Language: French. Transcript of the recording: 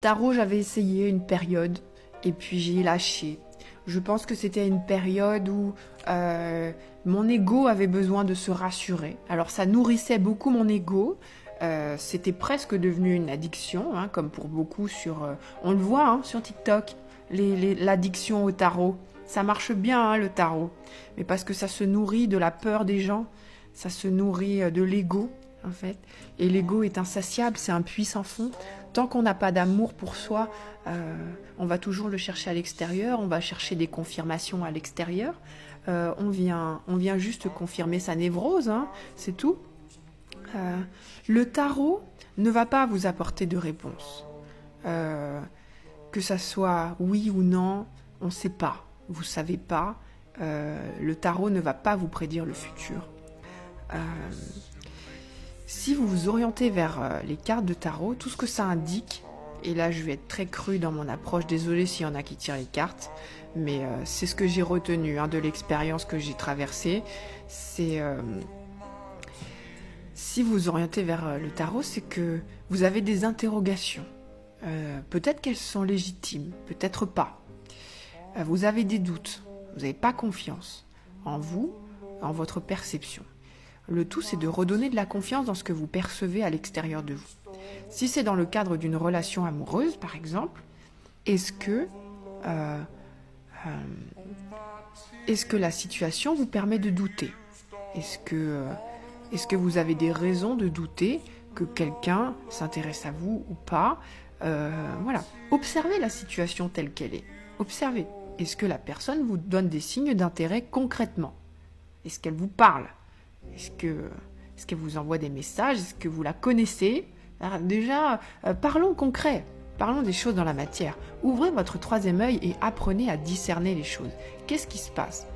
Tarot, j'avais essayé une période et puis j'ai lâché. Je pense que c'était une période où mon ego avait besoin de se rassurer. Alors ça nourrissait beaucoup mon ego. C'était presque devenu une addiction, hein, comme pour beaucoup sur... on le voit hein, sur TikTok, l'addiction au tarot. Ça marche bien hein, le tarot, mais parce que ça se nourrit de la peur des gens, ça se nourrit de l'ego en fait. Et l'ego est insatiable, c'est un puits sans fond. Tant qu'on n'a pas d'amour pour soi, on va toujours le chercher à l'extérieur, on va chercher des confirmations à l'extérieur. On vient juste confirmer sa névrose, hein, c'est tout. Le tarot ne va pas vous apporter de réponse. Que ça soit oui ou non, on ne sait pas. Vous ne savez pas. Le tarot ne va pas vous prédire le futur. Si vous vous orientez vers les cartes de tarot, tout ce que ça indique, et là je vais être très crue dans mon approche, désolée s'il y en a qui tirent les cartes, mais c'est ce que j'ai retenu hein, de l'expérience que j'ai traversée, c'est... si vous vous orientez vers le tarot, c'est que vous avez des interrogations. Peut-être qu'elles sont légitimes, peut-être pas. Vous avez des doutes, vous n'avez pas confiance en vous, en votre perception. Le tout, c'est de redonner de la confiance dans ce que vous percevez à l'extérieur de vous. Si c'est dans le cadre d'une relation amoureuse, par exemple, est-ce que la situation vous permet de douter ? Est-ce que vous avez des raisons de douter que quelqu'un s'intéresse à vous ou pas ? Voilà. Observez la situation telle qu'elle est. Observez. Est-ce que la personne vous donne des signes d'intérêt concrètement ? Est-ce qu'elle vous parle ? Est-ce qu'elle vous envoie des messages ? Est-ce que vous la connaissez ? Alors déjà, parlons concret. Parlons des choses dans la matière. Ouvrez votre troisième œil et apprenez à discerner les choses. Qu'est-ce qui se passe ?